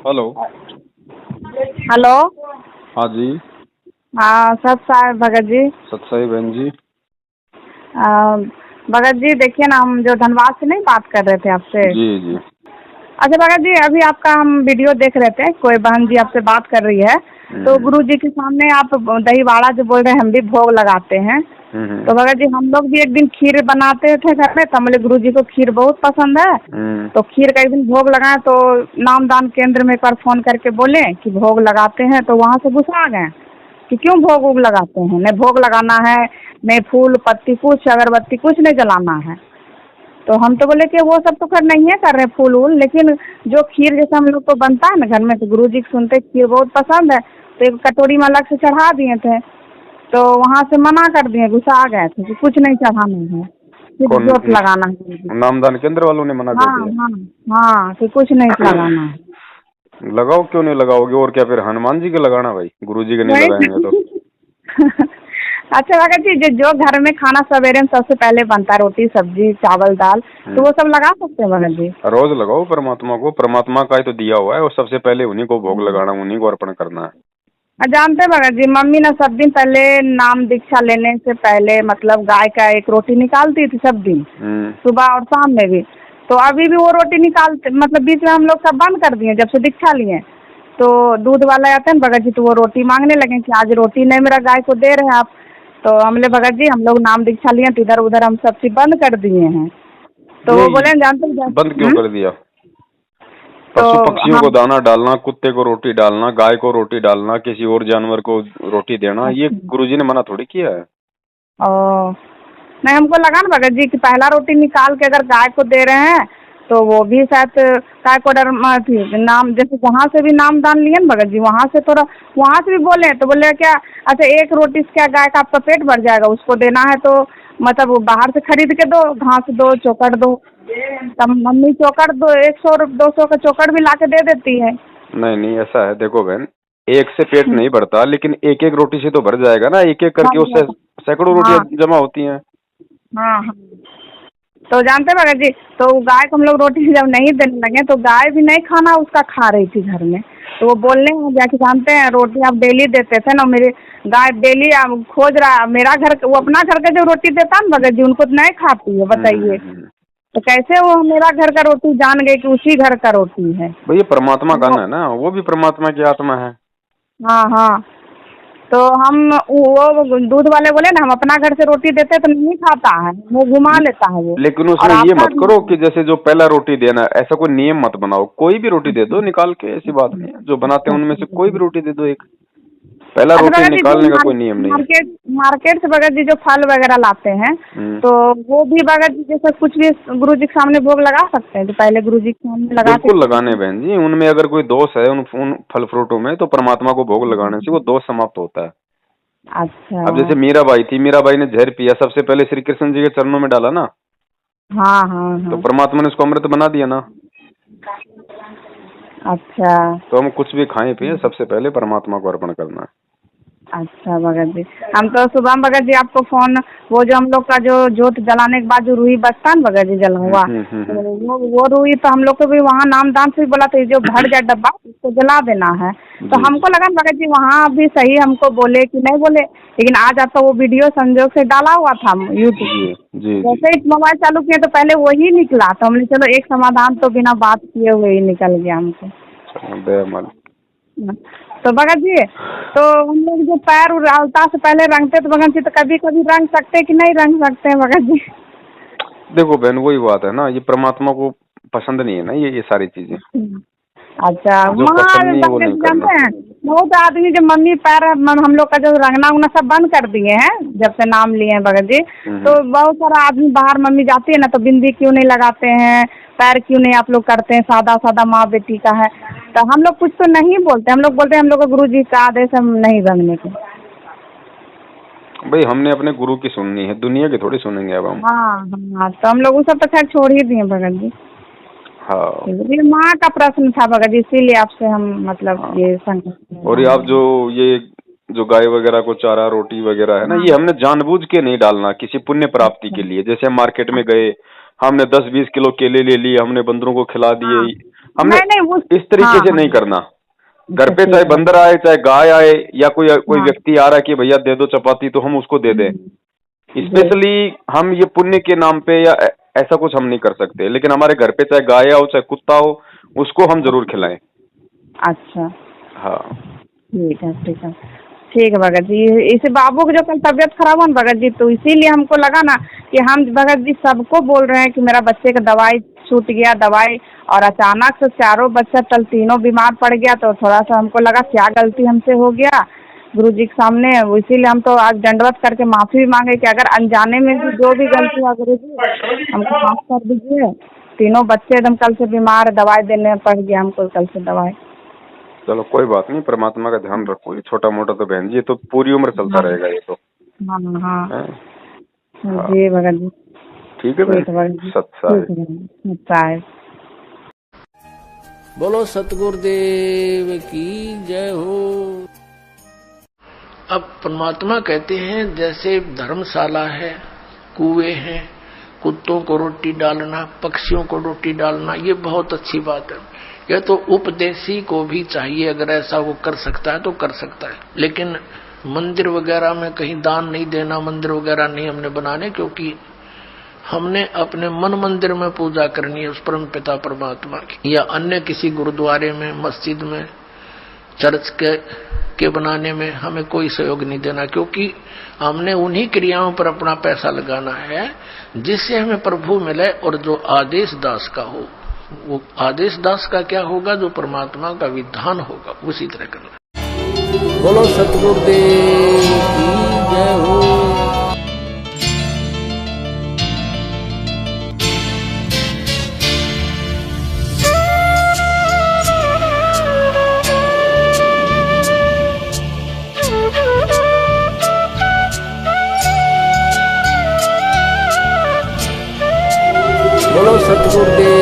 Hello. Hello. हाँ जी। हाँ सत साहब भगत जी। सत्साई बहन जी। भगत जी देखिए ना, हम जो धनबाद से नहीं बात कर रहे थे आपसे। जी जी। अच्छा भगत जी, अभी आपका हम वीडियो देख रहे थे, कोई बहन जी आपसे बात कर रही है तो हम्म। गुरु जी के सामने आप दही बाड़ा जो बोल रहे हैं, हम भी भोग लगाते हैं। हम्म। तो भगत जी हम लोग भी एक दिन खीर बनाते थे घर में, तो बोले गुरु जी को खीर बहुत पसंद है। हम्म। तो खीर का एक दिन भोग लगाए तो नामदान केंद्र में एक बार फोन करके बोले कि भोग लगाते हैं, तो वहाँ से गुस्सा आ गए कि क्यों भोग वोग लगाते हैं, नहीं भोग लगाना है, नहीं फूल पत्ती कुछ अगरबत्ती कुछ नहीं जलाना है। तो हम तो बोले कि वो सब तो खैर नहीं है कर रहे फूल वूल, लेकिन जो खीर जैसे हम लोग को बनता है ना घर में, तो गुरु जी सुनते खीर बहुत पसंद है, तो एक कटोरी में अलग से चढ़ा दिए थे। तो वहाँ से मना कर दिए, गुस्सा आ गए थे कि कुछ नहीं चढ़ाना है, सिर्फ कौन? जोत लगाना है गुरु जी को। नामदान केंद्र वालों ने मना कर हाँ दिया? हाँ हाँ, कि कुछ नहीं लगाना है। लगाओ, क्यों नहीं लगाओगे? और क्या फिर हनुमान जी के लगाना भाई, गुरु जी के नहीं लगाएंगे तो? अच्छा भगत जी, जो घर में खाना सवेरे में सबसे पहले बनता है, रोटी सब्जी चावल दाल, तो वो सब लगा सकते हैं भगत जी? रोज लगाओ परमात्मा को, परमात्मा का ही तो दिया हुआ है, और सबसे पहले उन्हीं को भोग लगाना, उन्हीं को अर्पण करना है। जानते हैं भगत जी, मम्मी ना सब दिन पहले नाम दीक्षा लेने से पहले मतलब गाय का एक रोटी निकालती थी सब दिन, सुबह और शाम में भी। तो अभी भी वो रोटी निकालते, मतलब बीच में हम लोग सब बंद कर दिए जब से दीक्षा लिए। तो दूध वाला आते हैं भगत जी, तो वो रोटी मांगने लगे कि आज रोटी नहीं मेरा गाय को दे रहे हैं आप। तो हमने भगत जी हम लोग नाम दीक्षा लिए तो इधर उधर हम सब चीज बंद कर दिए हैं। तो वो बोले जानते हैं बंद क्यों कर दिया? तो पशु पक्षियों को हम दाना डालना, कुत्ते को रोटी डालना, गाय को रोटी डालना, किसी और जानवर को रोटी देना, ये गुरुजी ने मना थोड़ी किया है। नहीं, हमको लगा ना भगत जी कि पहला रोटी निकाल के अगर गाय को दे रहे हैं तो वो भी शायद गाय को थी नाम, जैसे जहाँ से भी नाम दान लिए ना भगत जी, वहाँ से थोड़ा वहाँ से भी बोले तो बोले क्या अच्छा एक रोटी से क्या गाय का आपका पेट भर जाएगा, उसको देना है तो मतलब वो बाहर से खरीद के दो, घास दो चोकर दो। तब मम्मी चोकर दो 100-200 का चोकर भी ला के दे देती है। नहीं नहीं, ऐसा है, देखो बहन, एक से पेट नहीं भरता, लेकिन एक एक रोटी से तो भर जाएगा ना, एक एक करके उससे सैकड़ों रोटियां हाँ जमा होती हैं। हाँ हाँ। तो जानते भगत जी, तो गाय को हम लोग रोटी जब नहीं देने लगे तो गाय भी नहीं खाना उसका खा रही थी घर में। तो वो बोलने लग गया कि जानते हैं रोटी आप डेली देते थे ना, मेरे गाय डेली खोज रहा मेरा घर, वो अपना घर का जो रोटी देता ना भगत जी उनको तो नहीं खाती है, बताइए तो कैसे वो मेरा घर का रोटी जान गए कि उसी घर का रोटी है। भैया परमात्मा का है ना, वो भी परमात्मा की आत्मा है। हाँ हाँ। तो हम वो दूध वाले बोले ना हम अपना घर से रोटी देते तो नहीं खाता है, वो घुमा लेता है वो। लेकिन और उसमें ये आपका मत करो कि जैसे जो पहला रोटी देना, ऐसा कोई नियम मत बनाओ, कोई भी रोटी दे दो निकाल के, ऐसी बात नहीं है, जो बनाते हैं उनमें से कोई भी रोटी दे दो एक, पहला अच्छा रोटी भगत जी, जो निकालने का कोई नियम नहीं है। मार्केट से भगत जी जो फल वगैरह लाते हैं तो वो भी भगत जी जैसे कुछ भी गुरु जी के सामने भोग लगा सकते हैं, जो पहले गुरु जी के सामने लगा के? बिल्कुल लगाने बहन जी, उनमें अगर कोई दोष है उन फल फ्रूटों में, तो परमात्मा को भोग लगाने से वो दोष समाप्त होता है। अच्छा। अब जैसे मीराबाई थी, मीराबाई ने जहर पिया, सबसे पहले श्री कृष्ण जी के चरणों में डाला ना, हाँ हाँ तो हाँ। परमात्मा ने उसको अमृत बना दिया ना। अच्छा तो हम कुछ भी खाएं पिए, सबसे पहले परमात्मा को अर्पण करना है। अच्छा भगत जी, हम तो सुबह भगत जी आपको फोन, वो जो हम लोग का जो जोत जलाने के बाद जो रूही बचता है ना भगत जी जल हुआ, तो वो रूही तो हम लोग को भी वहाँ नामदान से भी बोला था जो भर जाए डब्बा उसको जला देना है। तो हमको लगा भगत जी वहाँ भी सही हमको बोले कि नहीं बोले, लेकिन आज आपका वो वीडियो संजोग से डाला हुआ था यूट्यूब, जैसे ही मोबाइल चालू किए तो पहले वही निकला, तो हमने चलो एक समाधान तो बिना बात किए हुए ही निकल गया हमको। तो भगत जी, तो हम लोग जो पैर अलता से पहले रंगते तो भगत जी, तो कभी कभी रंग सकते कि नहीं रंग सकते हैं भगत जी? देखो बहन, वही बात है ना, ये परमात्मा को पसंद नहीं है ना, ये सारी चीजें। अच्छा जो पसंद नहीं है वो नहीं करना। जानते हैं बहुत आदमी जो मम्मी पैर हम लोग का जो रंगना उंगना सब बंद कर दिए हैं जब से नाम लिए हैं भगत जी, तो बहुत सारा आदमी बाहर मम्मी जाती है ना तो बिंदी क्यों नहीं लगाते हैं, पैर क्यों नहीं आप लोग करते हैं, सादा सादा माँ बेटी का है। तो हम लोग कुछ तो नहीं बोलते, हम लोग बोलते हैं हम लोग को गुरु जी का आदेश हम नहीं रंगने के। भाई हमने अपने गुरु की सुननी है, दुनिया की थोड़ी सुनेंगे अब हम। हाँ हाँ, तो हम लोग वो सब तो खैर छोड़ ही दिए भगत जी। हाँ, ये माँ का प्रश्न था भगत जी, इसीलिए आपसे हम मतलब ये संकल्प। और ये आप जो गाय वगैरह को चारा रोटी वगैरह है ना, ये हमने जानबूझ के नहीं डालना किसी पुण्य प्राप्ति के लिए। जैसे हम मार्केट में गए, हमने 10-20 किलो केले ले लिए, हमने बंदरों को खिला दिए, हमने नहीं वो इस तरीके हाँ से हाँ नहीं करना। घर पे ठीक चाहे है। बंदर आए चाहे गाय आए या कोई हाँ व्यक्ति आ रहा है कि भैया दे दो चपाती, तो हम उसको दे दें। जी स्पेशली हम ये पुण्य के नाम पे या ऐसा कुछ हम नहीं कर सकते, लेकिन हमारे घर पे चाहे गाय हो चाहे कुत्ता हो, उसको हम जरूर खिलाएं। अच्छा हाँ ठीक है ठीक है ठीक है भगत जी। इसे बाबू की जो कल तबीयत खराब हो ना भगत जी, तो इसीलिए हमको लगा ना कि हम भगत जी सबको बोल रहे हैं कि मेरा बच्चे का दवाई छूट गया दवाई, और अचानक से चारों बच्चा कल तीनों बीमार पड़ गया, तो थोड़ा सा हमको लगा क्या गलती हमसे हो गया गुरु जी के सामने। इसीलिए हम तो आज दंडवत करके माफी भी मांगे कि अगर अनजाने में भी जो भी गलती हुआ गुरु जी हमको माफ कर दीजिए। तीनों बच्चे एकदम कल से बीमार, दवाई देने पड़ गया हमको कल से दवाई। चलो कोई बात नहीं, परमात्मा का ध्यान रखो। ये छोटा मोटा तो बहन जी, ये तो पूरी उम्र चलता हाँ रहेगा ये तो। हाँ हाँ हैं? हाँ जी भगत जी। ठीक है ठीक है बहन, भगत जी, सत्सा है। ठीक है भगत जी, अच्छा है। बोलो सतगुरुदेव की जय हो। अब परमात्मा कहते हैं जैसे धर्मशाला है, कुएं हैं, कुत्तों को रोटी डालना, पक्षियों को रोटी डालना, ये बहुत अच्छी बात है। यह तो उपदेशी को भी चाहिए, अगर ऐसा वो कर सकता है तो कर सकता है। लेकिन मंदिर वगैरह में कहीं दान नहीं देना, मंदिर वगैरह नहीं हमने बनाने, क्योंकि हमने अपने मन मंदिर में पूजा करनी है उस परम पिता परमात्मा की, या अन्य किसी गुरुद्वारे में, मस्जिद में, चर्च के बनाने में हमें कोई सहयोग नहीं देना, क्योंकि हमने उन्हीं क्रियाओं पर अपना पैसा लगाना है जिससे हमें प्रभु मिले। और जो आदेश दास का हो, वो आदेश दास का क्या होगा, जो परमात्मा का विधान होगा उसी तरह करना। बोलो सतगुरुदेव की जय हो। बोलो सतगुरुदेव